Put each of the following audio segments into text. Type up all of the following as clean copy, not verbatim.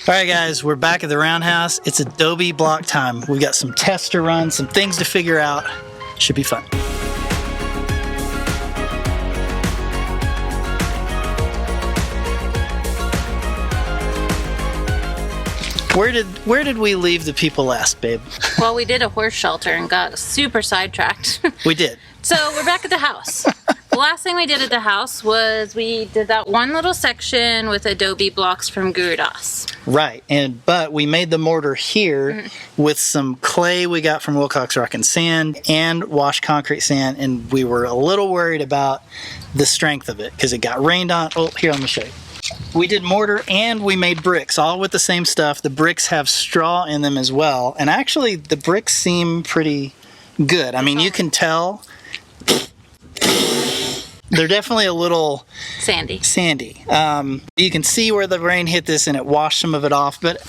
All right, guys, we're back at the roundhouse. It's Adobe block time. We've got some tests to run, some things to figure out. Should be fun. Where did we leave the people last, babe? Well, we did a horse shelter and got super sidetracked. We did. So we're back at the house. The last thing we did at the house was we did that one little section with adobe blocks from Guradas. Right, but we made the mortar here with some clay we got from Wilcox Rock and Sand and washed concrete sand, and we were a little worried about the strength of it because it got rained on. Oh, here, let me show you. We did mortar and we made bricks, all with the same stuff. The bricks have straw in them as well, and actually the bricks seem pretty good. I mean, you can tell they're definitely a little sandy. You can see where the rain hit this and it washed some of it off, but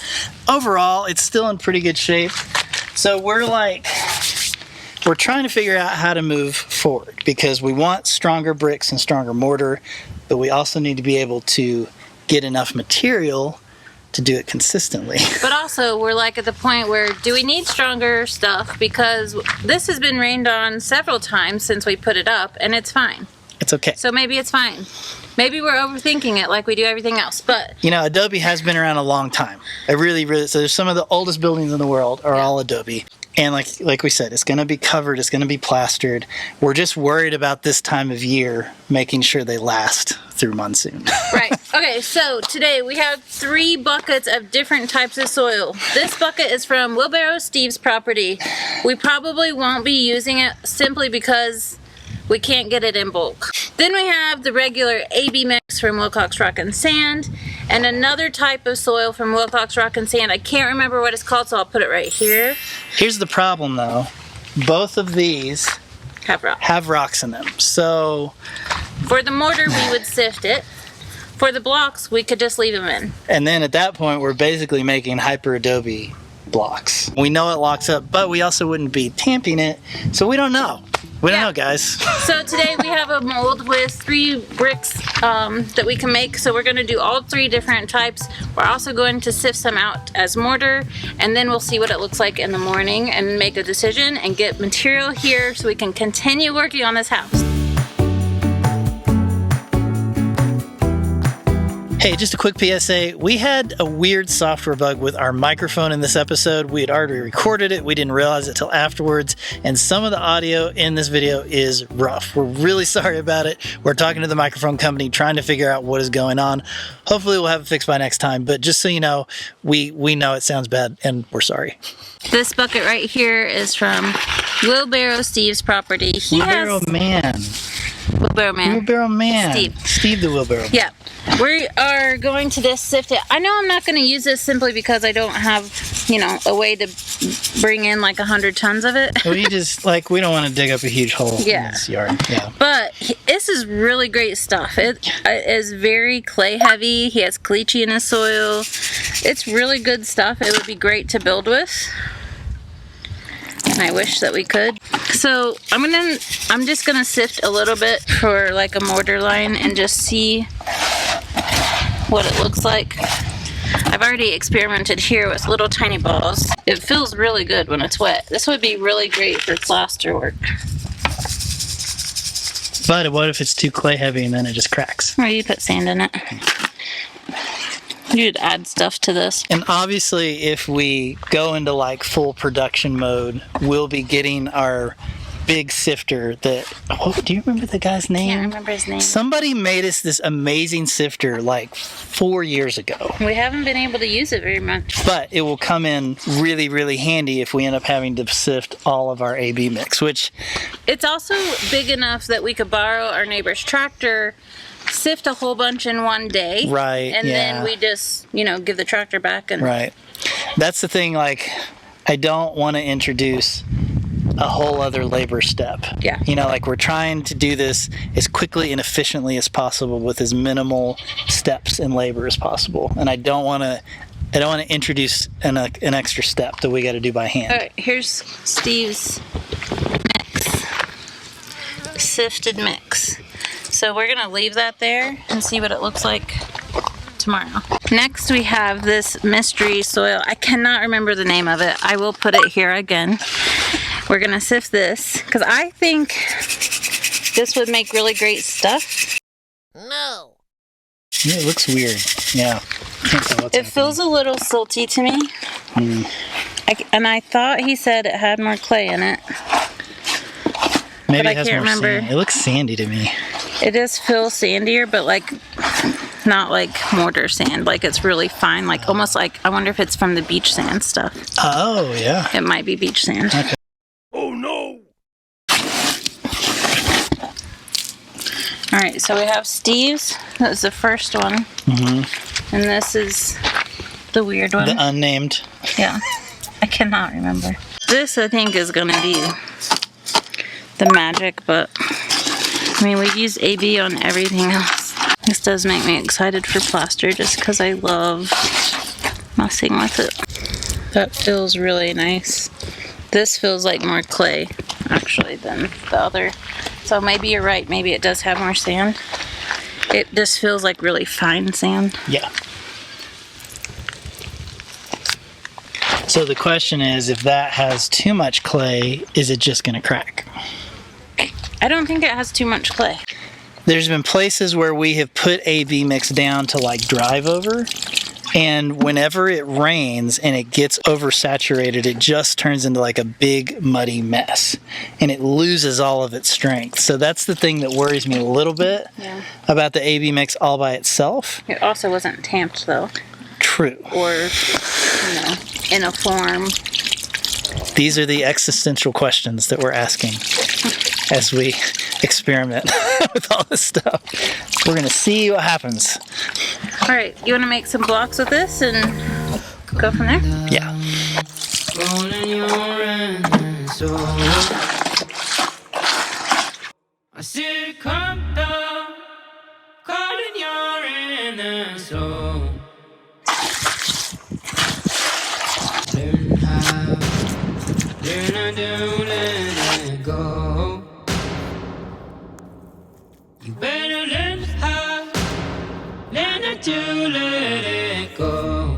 overall it's still in pretty good shape. So we're trying to figure out how to move forward because we want stronger bricks and stronger mortar, but we also need to be able to get enough material to do it consistently. But also we're like at the point where do we need stronger stuff, because this has been rained on several times since we put it up and it's fine. It's okay. So maybe it's fine. Maybe we're overthinking it like we do everything else, but... You know, Adobe has been around a long time. It really, so there's some of the oldest buildings in the world are all Adobe. And like we said, it's going to be covered, it's going to be plastered. We're just worried about this time of year, making sure they last through monsoon. Right. Okay, so today we have 3 buckets of different types of soil. This bucket is from Wheelbarrow Steve's property. We probably won't be using it simply because we can't get it in bulk. Then we have the regular AB mix from Wilcox Rock and Sand, and another type of soil from Wilcox Rock and Sand. I can't remember what it's called, so I'll put it right here. Here's the problem though. Both of these have rocks in them. So for the mortar, we would sift it. For the blocks, we could just leave them in. And then at that point, we're basically making hyperadobe blocks. We know it locks up, but we also wouldn't be tamping it, so we don't know. We don't know, guys. So today we have a mold with 3 bricks that we can make. So we're going to do all 3 different types. We're also going to sift some out as mortar, and then we'll see what it looks like in the morning and make a decision and get material here so we can continue working on this house. Hey, just a quick PSA. We had a weird software bug with our microphone in this episode. We had already recorded it. We didn't realize it till afterwards. And some of the audio in this video is rough. We're really sorry about it. We're talking to the microphone company, trying to figure out what is going on. Hopefully we'll have it fixed by next time. But just so you know, we know it sounds bad and we're sorry. This bucket right here is from Wheelbarrow Steve's property. Wheelbarrow Man. Steve the Wheelbarrow. Yeah. We are going to just sift it. I know I'm not going to use this simply because I don't have, a way to bring in like 100 tons of it. We just, we don't want to dig up a huge hole in this yard. Yeah. But this is really great stuff. It is very clay heavy. He has caliche in his soil. It's really good stuff. It would be great to build with. And I wish that we could. So I'm just gonna sift a little bit for like a mortar line and just see what it looks like. I've already experimented here with little tiny balls. It feels really good when it's wet. This would be really great for plaster work. But what if it's too clay heavy and then it just cracks? Or you put sand in it. You'd add stuff to this. And obviously if we go into full production mode, we'll be getting our big sifter that, do you remember the guy's name? I can't remember his name. Somebody made us this amazing sifter 4 years ago. We haven't been able to use it very much. But it will come in really, really handy if we end up having to sift all of our AB mix, which... It's also big enough that we could borrow our neighbor's tractor, sift a whole bunch in one day. Right, and then we just, give the tractor back. And right. That's the thing, I don't want to introduce a whole other labor step. Yeah. We're trying to do this as quickly and efficiently as possible with as minimal steps and labor as possible. And I don't want to introduce an extra step that we got to do by hand. All right, here's Steve's mix. Sifted mix. So we're going to leave that there and see what it looks like tomorrow. Next we have this mystery soil. I cannot remember the name of it. I will put it here again. We're gonna sift this because I think this would make really great stuff. No. Yeah, it looks weird. Yeah. Can't tell what's It feels a little salty to me. And I thought he said it had more clay in it. Maybe but it has I can't more remember. sand. It looks sandy to me. It does feel sandier, but like not like mortar sand. Like it's really fine. Like almost like, I wonder if it's from the beach sand stuff. Oh, yeah. It might be beach sand. Okay. Oh no. All right, so we have Steve's. That was the first one. And this is the weird one. The unnamed. Yeah, I cannot remember. This, I think, is gonna be the magic, but I mean, we've used AB on everything else. This does make me excited for plaster just because I love messing with it. That feels really nice. This feels like more clay, actually, than the other. So maybe you're right. Maybe it does have more sand. It just feels like really fine sand. Yeah. So the question is, if that has too much clay, is it just going to crack? I don't think it has too much clay. There's been places where we have put AB mix down to like drive over, and whenever it rains and it gets oversaturated, it just turns into like a big muddy mess, and it loses all of its strength. So that's the thing that worries me a little bit about the AB mix all by itself. It also wasn't tamped though. True. Or, you know, in a form. These are the existential questions that we're asking as we experiment with all this stuff. We're gonna see what happens. All right, you want to make some blocks with this and go from there? Yeah. I see it come down, calling your innocence. Learn how, learn how to let it go. You better learn how, learn how to let it go.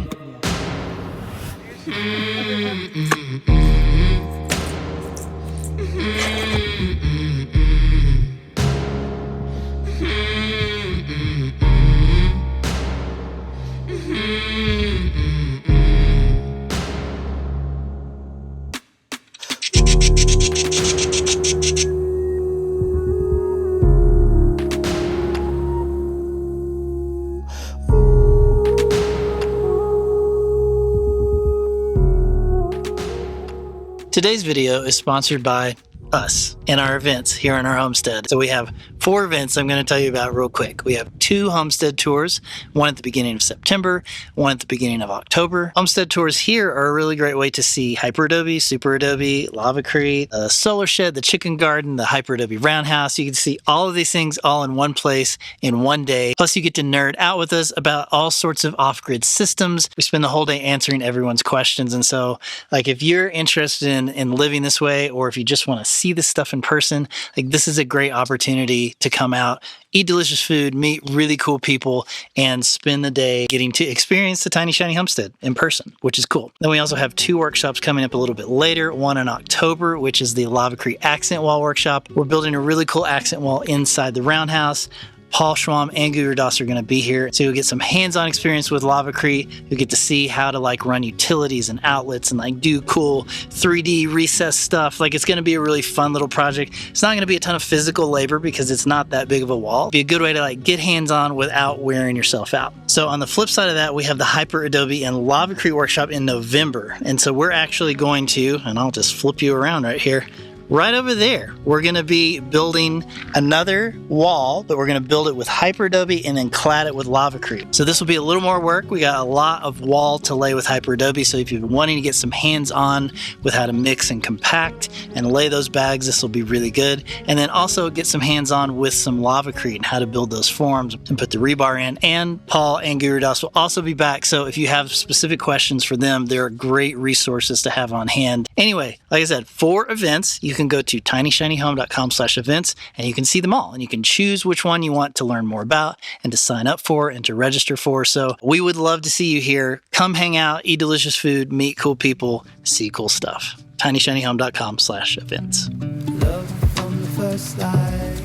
Today's video is sponsored by us and our events here in our homestead. So we have 4 events I'm going to tell you about real quick. We have 2 homestead tours, one at the beginning of September, one at the beginning of October. Homestead tours here are a really great way to see hyperadobe, super adobe, lavacrete, the solar shed, the chicken garden, the hyperadobe roundhouse. You can see all of these things all in one place in one day. Plus you get to nerd out with us about all sorts of off-grid systems. We spend the whole day answering everyone's questions. And so like if you're interested in living this way, or if you just want to see this stuff in person, like this is a great opportunity to come out, eat delicious food, meet really cool people, and spend the day getting to experience the Tiny Shiny Homestead in person, which is cool. Then we also have 2 workshops coming up a little bit later, one in October, which is the lavacrete accent wall workshop. We're building a really cool accent wall inside the roundhouse. Paul Schwam and Guru Das are going to be here, so you'll get some hands-on experience with lavacrete. You'll get to see how to like run utilities and outlets and like do cool 3D recess stuff. Like it's going to be a really fun little project. It's not going to be a ton of physical labor because it's not that big of a wall. It'll be a good way to like get hands-on without wearing yourself out. So on the flip side of that, we have the Hyper Adobe and Lavacrete workshop in November, and so we're actually going to, and I'll just flip you around right here. Right over there, we're going to be building another wall, but we're going to build it with hyperadobe and then clad it with lavacrete. So this will be a little more work. We got a lot of wall to lay with hyperadobe, so if you've been wanting to get some hands-on with how to mix and compact and lay those bags, this will be really good. And then also get some hands-on with some lavacrete and how to build those forms and put the rebar in. And Paul and Guru Das will also be back, so if you have specific questions for them, they're great resources to have on hand. Anyway, like I said, 4 events. You can can go to tinyshinyhome.com/events and you can see them all, and you can choose which one you want to learn more about and to sign up for and to register for. So we would love to see you here. Come hang out, eat delicious food, meet cool people, see cool stuff. tinyshinyhome.com/events. Love from the first light.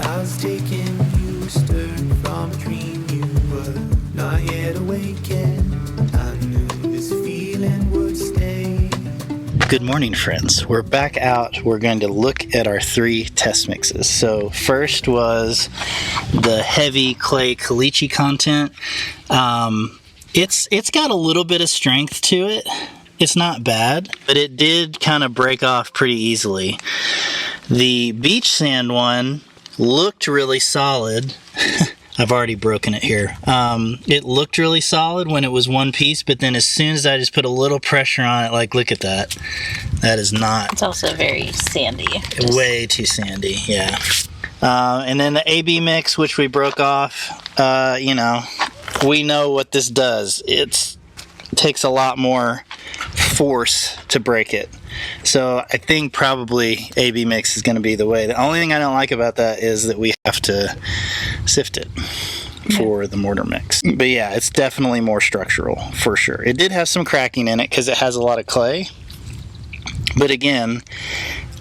I was taking you, stirred from a dream. You were not yet awakened. I knew this feeling would stay. Good morning, friends. We're back out. We're going to look at our 3 test mixes. So first was the heavy clay caliche content. It's got a little bit of strength to it. It's not bad, but it did kind of break off pretty easily. The beach sand one looked really solid. I've already broken it here. It looked really solid when it was one piece, but then as soon as I just put a little pressure on it, like, look at that. That is not... It's also very sandy. Way too sandy, yeah. And then the AB mix, which we broke off, we know what this does. It takes a lot more force to break it. So I think probably AB mix is going to be the way. The only thing I don't like about that is that we have to sift it for the mortar mix. But yeah, it's definitely more structural for sure. It did have some cracking in it because it has a lot of clay. But again,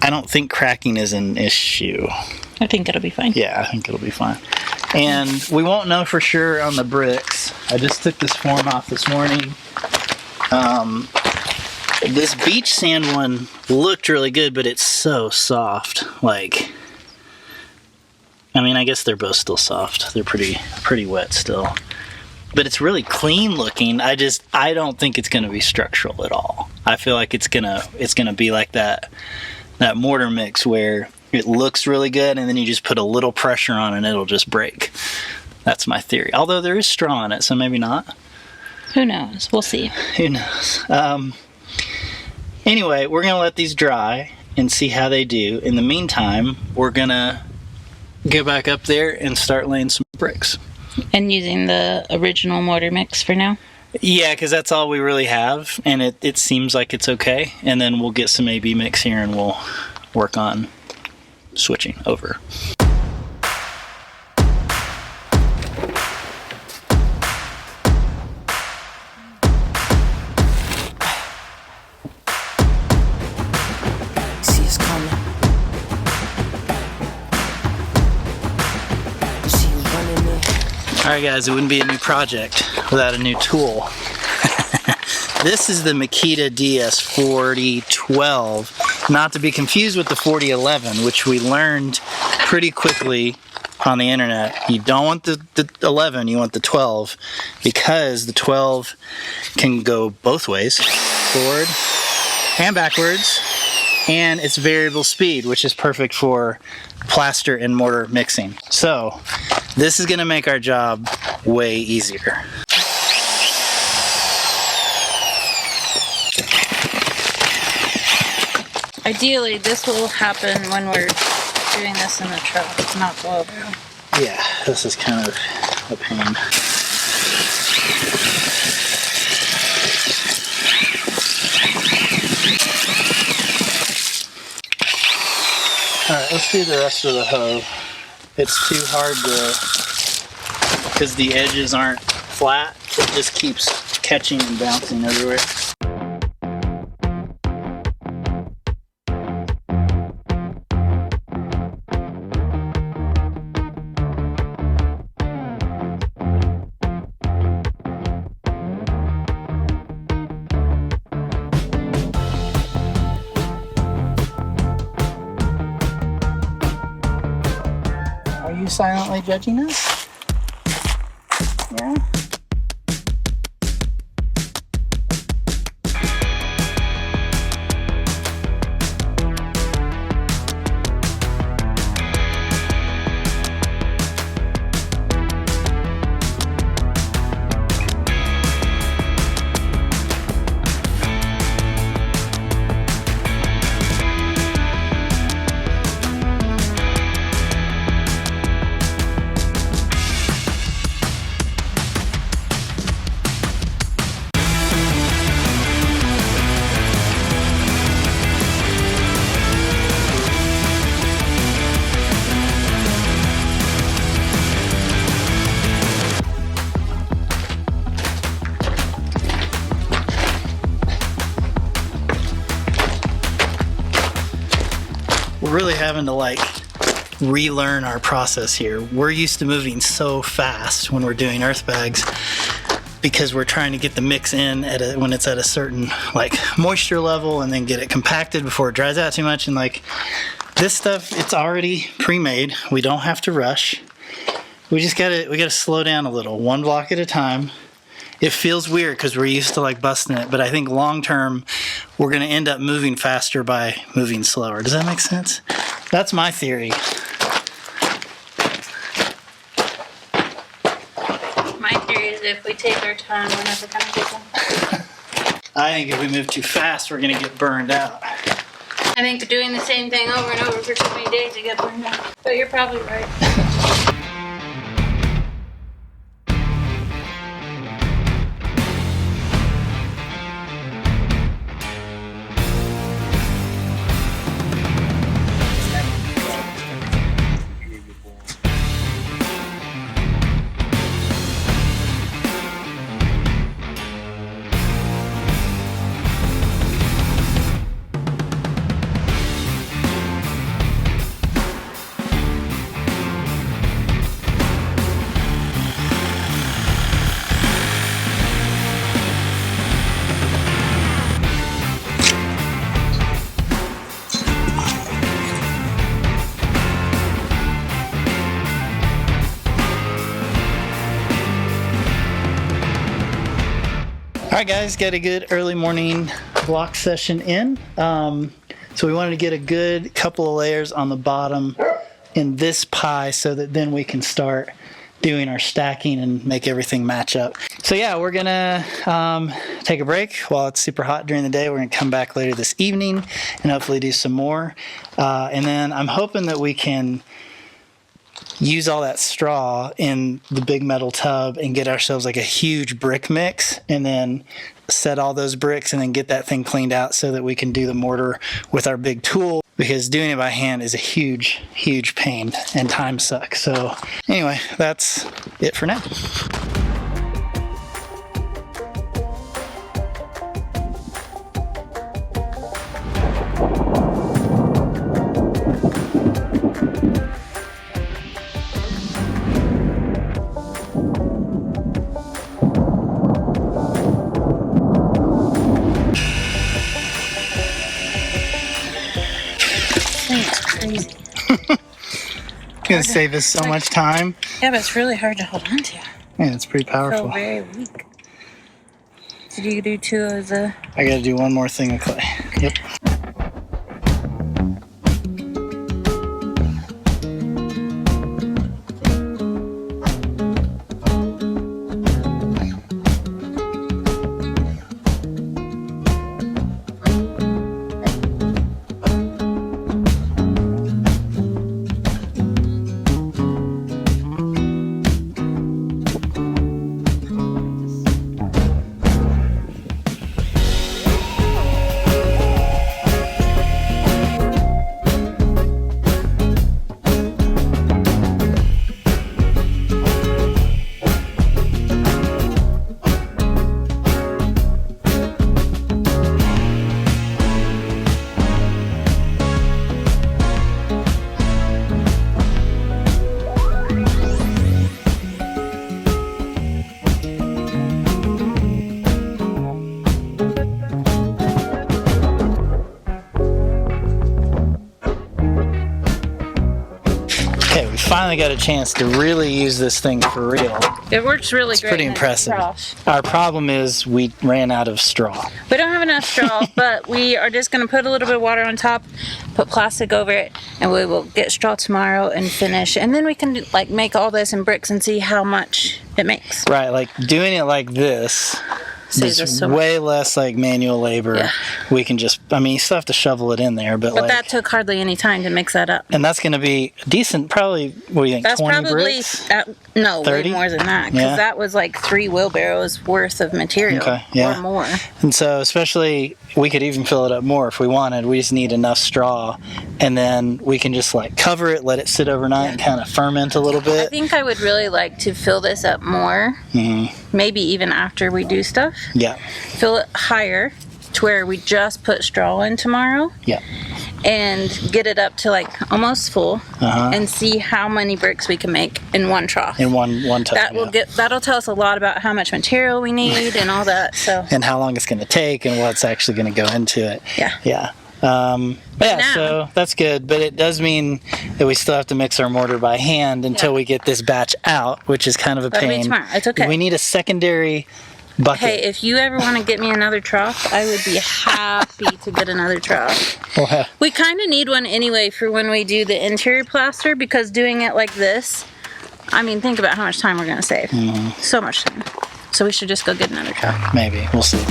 I don't think cracking is an issue. I think it'll be fine. Yeah, I think it'll be fine. And we won't know for sure on the bricks. I just took this form off this morning. This beach sand one looked really good, but it's so soft. Like, I mean, I guess they're both still soft. They're pretty wet still. But it's really clean looking. I don't think it's gonna be structural at all. I feel like it's gonna be like that mortar mix where it looks really good and then you just put a little pressure on it and it'll just break. That's my theory. Although there is straw in it, so maybe not. Who knows? We'll see. Who knows? Anyway, we're gonna let these dry and see how they do. In the meantime, we're gonna go back up there and start laying some bricks. And using the original mortar mix for now? Yeah, because that's all we really have, and it seems like it's okay. And then we'll get some AB mix here and we'll work on switching over. Alright guys, it wouldn't be a new project without a new tool. This is the Makita DS4012, not to be confused with the 4011, which we learned pretty quickly on the internet. You don't want the 11, you want the 12, because the 12 can go both ways, forward and backwards, and it's variable speed, which is perfect for plaster and mortar mixing. So this is going to make our job way easier. Ideally, this will happen when we're doing this in the truck, not the over. Yeah, this is kind of a pain. Alright, let's do the rest of the hoe. It's too hard because the edges aren't flat. It just keeps catching and bouncing everywhere. Are you silently judging us? Yeah? really having to like relearn our process here. We're used to moving so fast when we're doing earth bags because we're trying to get the mix in when it's at a certain like moisture level and then get it compacted before it dries out too much. And like this stuff, it's already pre-made. We don't have to rush. We gotta slow down a little, one block at a time. It feels weird because we're used to like busting it, but I think long term we're gonna end up moving faster by moving slower. Does that make sense? That's my theory. My theory is if we take our time, we're never gonna get them. I think if we move too fast, we're gonna get burned out. I think doing the same thing over and over for too many days, you get burned out. But you're probably right. All right, guys, got a good early morning block session in. So we wanted to get a good couple of layers on the bottom in this pie so that then we can start doing our stacking and make everything match up. So yeah, we're gonna take a break while it's super hot during the day. We're gonna come back later this evening and hopefully do some more. And then I'm hoping that we can use all that straw in the big metal tub and get ourselves like a huge brick mix and then set all those bricks and then get that thing cleaned out so that we can do the mortar with our big tool, because doing it by hand is a huge pain and time sucks. So anyway, that's it for now. Crazy. It's gonna save us so much time. Yeah, but it's really hard to hold on to. Yeah, it's pretty I feel powerful. very weak. Did you do two of the... I gotta do one more thing of clay. Yep. Finally got a chance to really use this thing for real. It works really It's great. pretty impressive. Our problem is we ran out of straw. We don't have enough straw, but we are just going to put a little bit of water on top, put plastic over it, and we will get straw tomorrow and finish. And then we can like make all this in bricks and see how much it makes. Right, like doing it like this Saves us is so way less like manual labor. Yeah. We can just, I mean, you still have to shovel it in there, but like, that took hardly any time to mix that up. and that's going to be decent, probably, what do you think, That's 20 probably bricks? No, 30? way more than that, because Yeah. that was like 3 wheelbarrows worth of material, Okay, yeah. or more. And so especially, we could even fill it up more if we wanted. We just need enough straw, and then we can just like cover it, let it sit overnight and kind of ferment a little I bit. think I would really like to fill this up more, maybe even after we do stuff. Yeah, Fill it higher to where we just put straw in tomorrow, yeah. and get it up to like almost full, Uh-huh. and see how many bricks we can make in one trough. In one time. That'll tell us a lot about how much material we need and all that. So and how long it's going to take and what's actually going to go into it. Yeah. So that's good, but it does mean that we still have to mix our mortar by hand until we get this batch out, which is kind of a That'll be pain. tomorrow. It's okay. We need a secondary bucket. Hey, if you ever want to get me another trough, I would be happy to get another trough. We kind of need one anyway for when we do the interior plaster, because doing it like this, I mean, think about how much time we're going to save. So much time. So we should just go get another trough. Maybe. We'll see.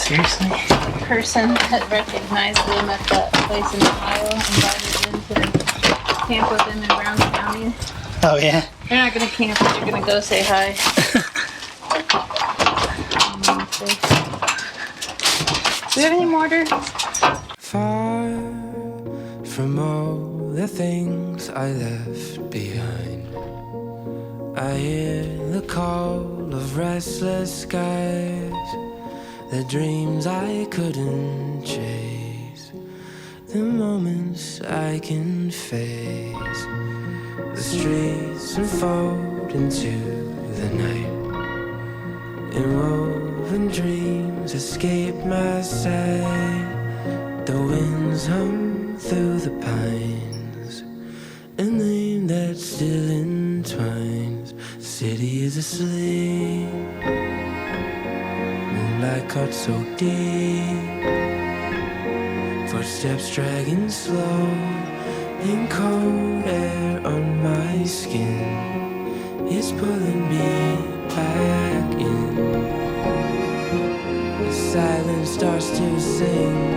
Seriously? Person that recognized them at that place in Ohio invited them to camp with them in Brown County. Oh, yeah? They're not going to camp, they're going to go say hi. Do you have any mortar? Far from all the things I left behind, I hear the call of restless skies, the dreams I couldn't chase, the moments I can face. The streets unfold into the night, and woven dreams escape my sight. The winds hum through the pines, a name that still entwines. The city is asleep, moonlight caught so deep, footsteps dragging slow, in cold air on my skin. It's pulling me back in. The silence starts to sing,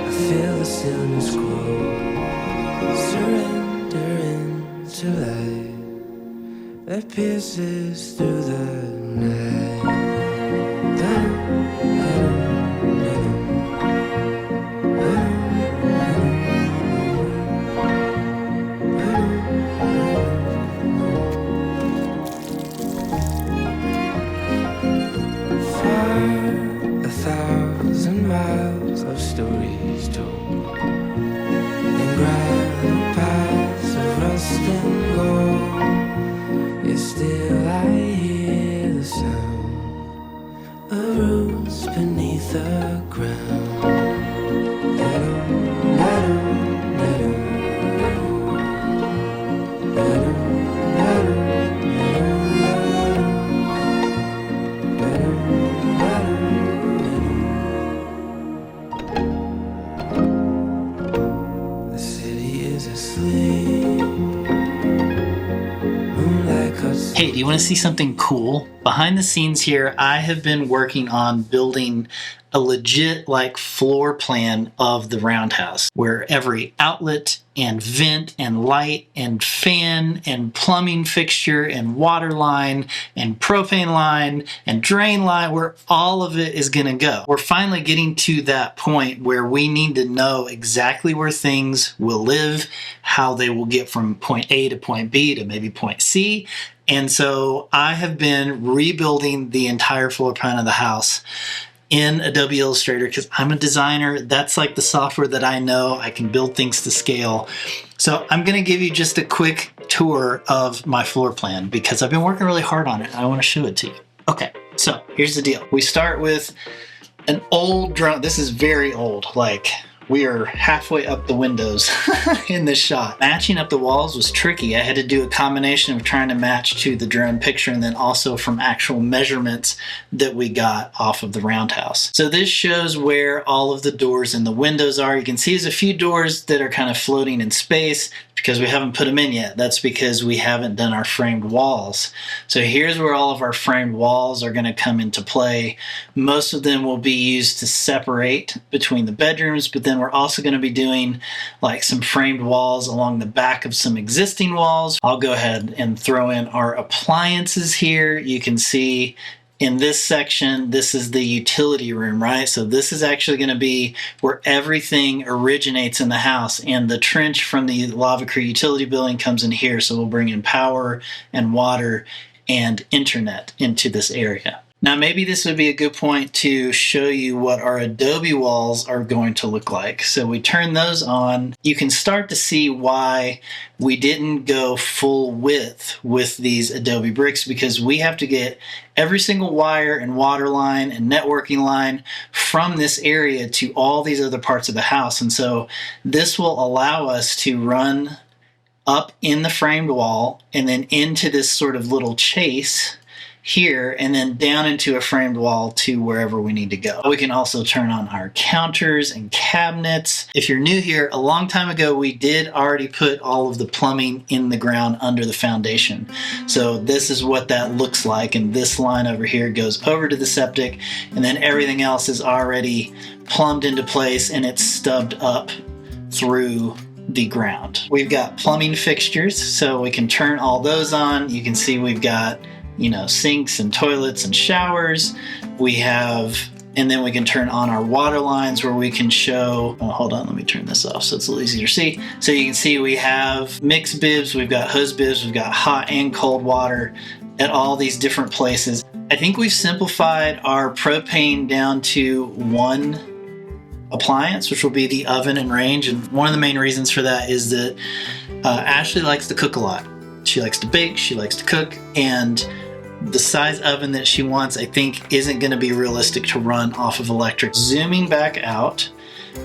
I feel the stillness grow, surrender into light that pierces through the night. Stories told, and gravel paths of rust and gold. Yet still I hear the sound of roots beneath the ground. Hey, do you want to see something cool? Behind the scenes here, I have been working on building a legit floor plan of the roundhouse, where every outlet and vent and light and fan and plumbing fixture and water line and propane line and drain line, where all of it is going to go. We're finally getting to that point where we need to know exactly where things will live, how they will get from point A to point B to maybe point C. And so I have been rebuilding the entire floor plan of the house in Adobe Illustrator because I'm a designer. That's like the software that I know. I can build things to scale. So I'm going to give you just a quick tour of my floor plan because I've been working really hard on it. I want to show it to you. Okay, so here's the deal. We start with an old drum. This is very old, like we are halfway up the windows in this shot. Matching up the walls was tricky. I had to do a combination of trying to match to the drone picture and then also from actual measurements that we got off of the roundhouse. So this shows where all of the doors and the windows are. You can see there's a few doors that are kind of floating in space because we haven't put them in yet. That's because we haven't done our framed walls. So here's where all of our framed walls are going to come into play. Most of them will be used to separate between the bedrooms, but then we're also going to be doing like some framed walls along the back of some existing walls. I'll go ahead and throw in our appliances here. You can see in this section, this is the utility room, right? So this is actually going to be where everything originates in the house, and the trench from the Lava Creek utility building comes in here. So we'll bring in power and water and internet into this area. Now, maybe this would be a good point to show you what our Adobe walls are going to look like. So we turn those on. You can start to see why we didn't go full width with these Adobe bricks, because we have to get every single wire and water line and networking line from this area to all these other parts of the house. And so this will allow us to run up in the framed wall and then into this sort of little chase here and then down into a framed wall to wherever we need to go. We can also turn on our counters and cabinets. If you're new here, a long time ago we did already put all of the plumbing in the ground under the foundation. So this is what that looks like, and this line over here goes over to the septic, and then everything else is already plumbed into place and it's stubbed up through the ground. We've got plumbing fixtures, so we can turn all those on. You can see we've got sinks and toilets and showers. We have, and then we can turn on our water lines where we can show, hold on, let me turn this off so it's a little easier to see. So you can see we have mixed bibs, we've got hose bibs, we've got hot and cold water at all these different places. I think we've simplified our propane down to one appliance, which will be the oven and range. And one of the main reasons for that is that Ashley likes to cook a lot. She likes to bake, she likes to cook, and the size oven that she wants, I think, isn't going to be realistic to run off of electric. Zooming back out,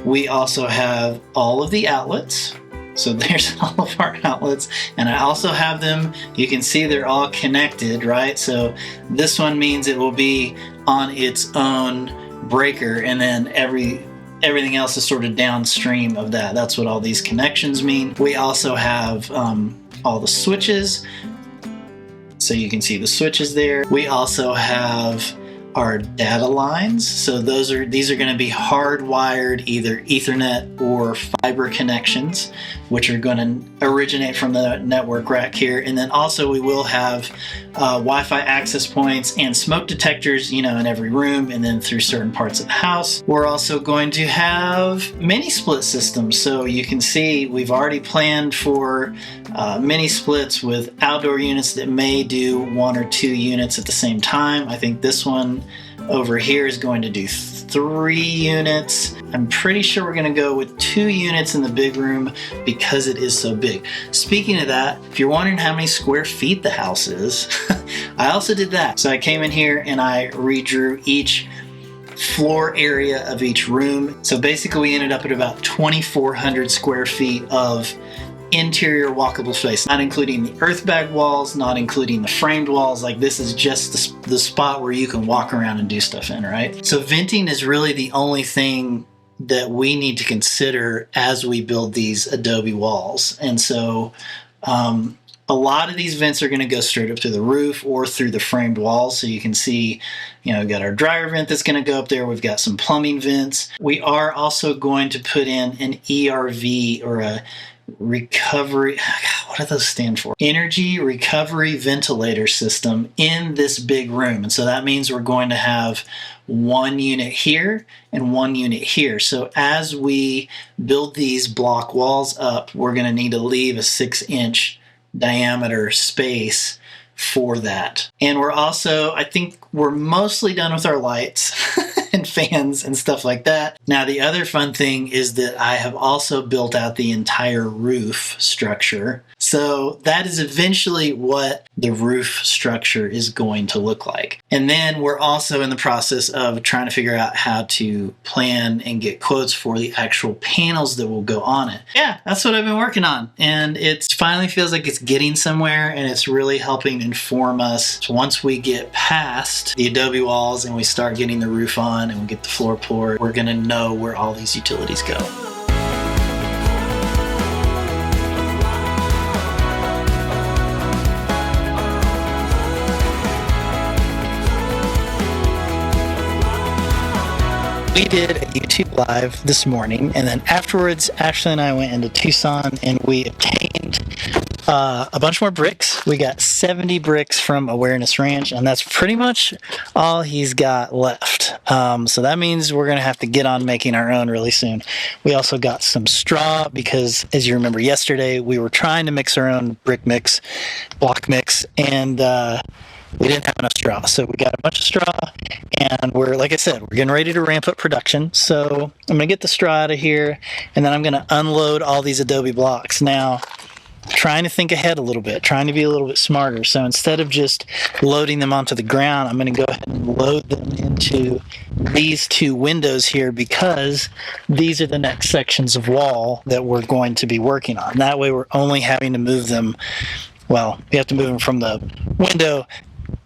we also have all of the outlets. So there's all of our outlets, and I also have them, you can see they're all connected, right? So this one means it will be on its own breaker, and then everything else is sort of downstream of that. That's what all these connections mean. We also have all the switches, so you can see the switches there. We also have our data lines, so these are going to be hardwired either Ethernet or fiber connections, which are going to originate from the network rack here. And then also we will have Wi-Fi access points and smoke detectors, in every room and then through certain parts of the house. We're also going to have mini split systems, so you can see we've already planned for mini splits with outdoor units that may do 1 or 2 units at the same time. I think this one over here is going to do 3 units. I'm pretty sure we're going to go with 2 units in the big room because it is so big. Speaking of that, if you're wondering how many square feet the house is, I also did that. So I came in here and I redrew each floor area of each room. So basically we ended up at about 2,400 square feet of interior walkable space, not including the earthbag walls, not including the framed walls. Like, this is just the spot where you can walk around and do stuff in, right? So venting is really the only thing that we need to consider as we build these Adobe walls. And so a lot of these vents are going to go straight up to the roof or through the framed walls. So you can see, we've got our dryer vent that's going to go up there. We've got some plumbing vents. We are also going to put in an ERV, or a recovery, what do those stand for? Energy recovery ventilator system in this big room. And so that means we're going to have 1 unit here and 1 unit here. So as we build these block walls up, we're going to need to leave a 6-inch diameter space for that. And we're also, I think we're mostly done with our lights. and fans and stuff like that. Now, the other fun thing is that I have also built out the entire roof structure. So that is eventually what the roof structure is going to look like. And then we're also in the process of trying to figure out how to plan and get quotes for the actual panels that will go on it. Yeah, that's what I've been working on. And it finally feels like it's getting somewhere, and it's really helping inform us. So once we get past the adobe walls and we start getting the roof on and we get the floor poured, we're gonna know where all these utilities go. We did a YouTube live this morning, and then afterwards, Ashley and I went into Tucson and we obtained a bunch more bricks. We got 70 bricks from Awareness Ranch, and that's pretty much all he's got left. So that means we're going to have to get on making our own really soon. We also got some straw because, as you remember yesterday, we were trying to mix our own brick mix, block mix, and we didn't have enough straw. So we got a bunch of straw, and we're, like I said, we're getting ready to ramp up production. So I'm going to get the straw out of here, and then I'm going to unload all these adobe blocks. Now, trying to think ahead a little bit, trying to be a little bit smarter. So instead of just loading them onto the ground, I'm going to go ahead and load them into these two windows here, because these are the next sections of wall that we're going to be working on. That way we're only having to move them, well, we have to move them from the window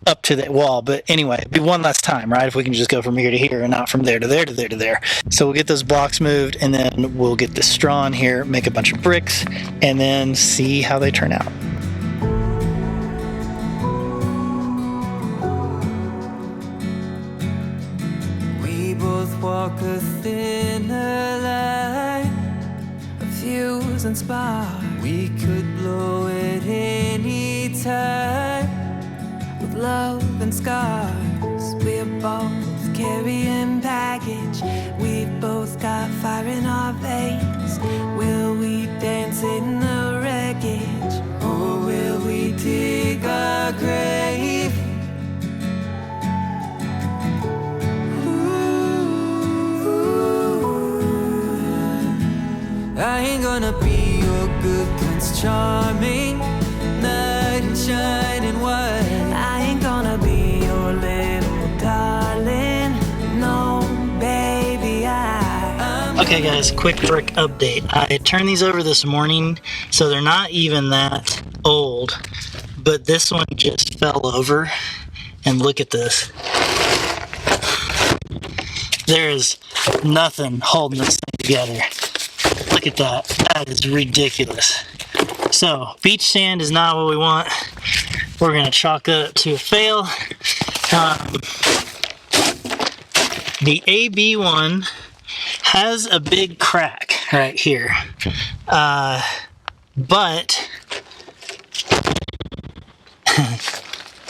up to that wall, but anyway, it'd be one less time, right? If we can just go from here to here and not from there to there to there to there. So we'll get those blocks moved, and then we'll get the straw in here, make a bunch of bricks, and then see how they turn out. We both walk a thinner line of fuse and spark. We could blow it any time. With love and scars, we're both carrying baggage. We've both got fire in our veins. Will we dance in the wreckage, or will we dig our grave? Ooh, I ain't gonna be your good Prince Charming, knight in shining white. I ain't gonna be your little darling, no baby. Okay guys, quick brick update. I turned these over this morning, so they're not even that old, but this one just fell over, and look at this. There is nothing holding this thing together. Look at that. That is ridiculous. So, beach sand is not what we want. We're going to chalk it up to a fail. The AB one has a big crack right here. But,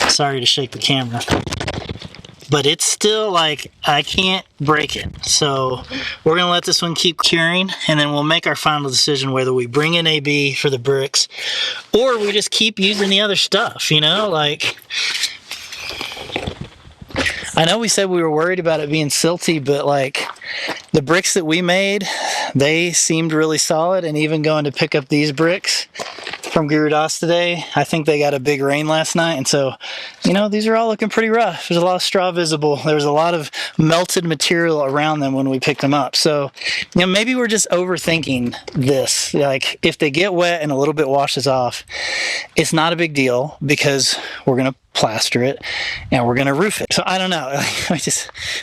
sorry to shake the camera, but it's still like, I can't break it. So we're gonna let this one keep curing, and then we'll make our final decision whether we bring in AB for the bricks or we just keep using the other stuff, you know? Like, I know we said we were worried about it being silty, but like, the bricks that we made, they seemed really solid, and even going to pick up these bricks from Guru Das today, I think they got a big rain last night, and so, you know, these are all looking pretty rough. There's a lot of straw visible. There's a lot of melted material around them when we picked them up. So, you know, maybe we're just overthinking this. Like, if they get wet and a little bit washes off, it's not a big deal because we're going to plaster it and we're going to roof it. So I don't know.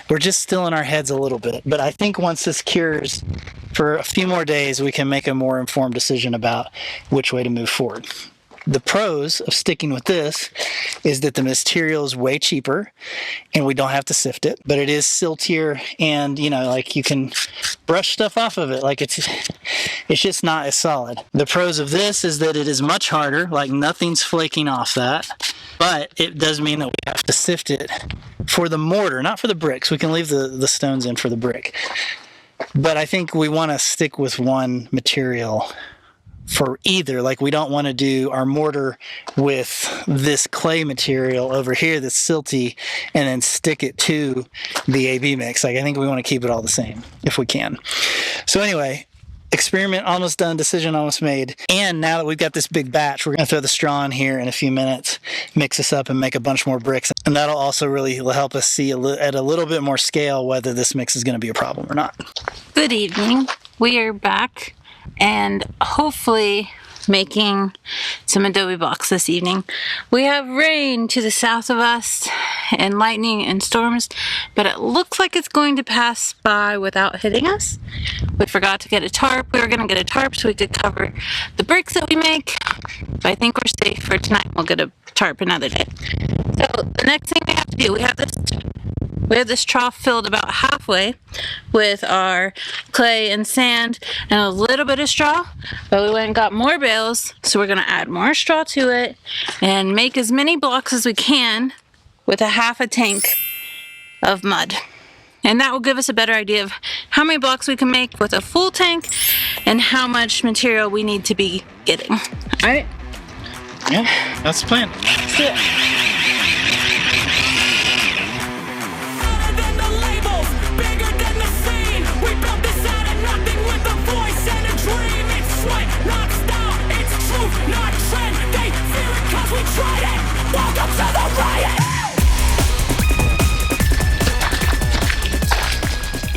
We're just still in our heads a little bit. But I think once this cures for a few more days, we can make a more informed decision about which way to move forward. The pros of sticking with this is that the material is way cheaper and we don't have to sift it, but it is siltier, and, you know, like, you can brush stuff off of it. Like, it's just not as solid. The pros of this is that it is much harder, like nothing's flaking off that, but it does mean that we have to sift it for the mortar, not for the bricks. We can leave the stones in for the brick. But I think we want to stick with one material for either. Like, we don't want to do our mortar with this clay material over here that's silty and then stick it to the AB mix. Like, I think we want to keep it all the same if we can. So anyway, experiment almost done, decision almost made. And now that we've got this big batch, we're going to throw the straw in here in a few minutes, mix this up and make a bunch more bricks. And that'll also really help us see at a little bit more scale whether this mix is going to be a problem or not. Good evening. We are back and hopefully making some adobe blocks this evening. We have rain to the south of us and lightning and storms, but it looks like it's going to pass by without hitting us. We forgot to get a tarp. We were going to get a tarp so we could cover the bricks that we make, but I think we're safe for tonight. We'll get a tarp another day. So the next thing we have to do, we have this trough filled about halfway with our clay and sand and a little bit of straw, but we went and got more bales, so we're going to add more straw to it and make as many blocks as we can with a half a tank of mud. And that will give us a better idea of how many blocks we can make with a full tank and how much material we need to be getting. All right? Yeah, that's the plan. See ya.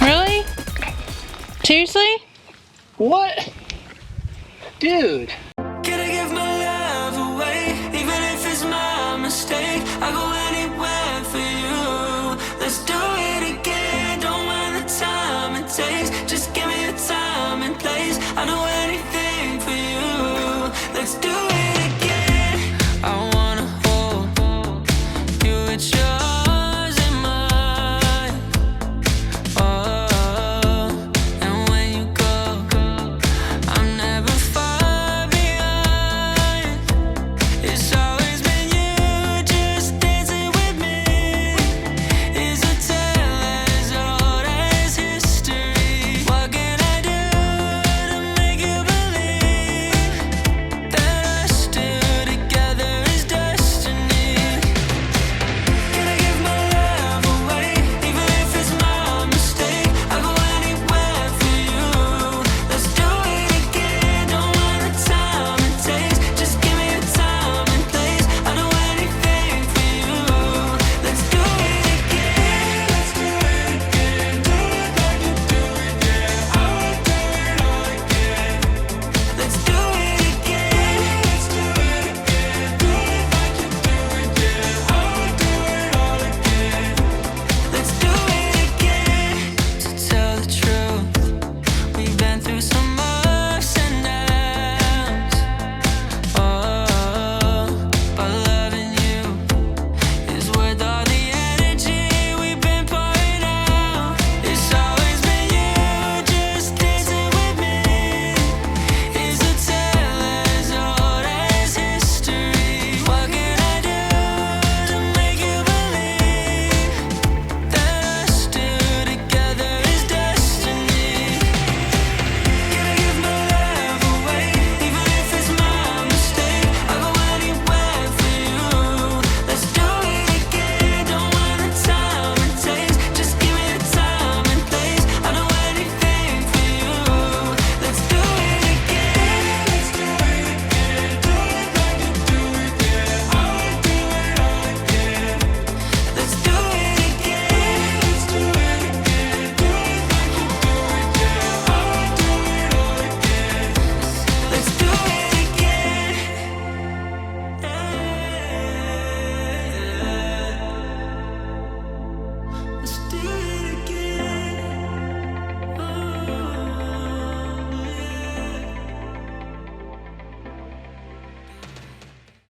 Really? Seriously? What? Dude. Can I give my love away, even if it's my mistake? I go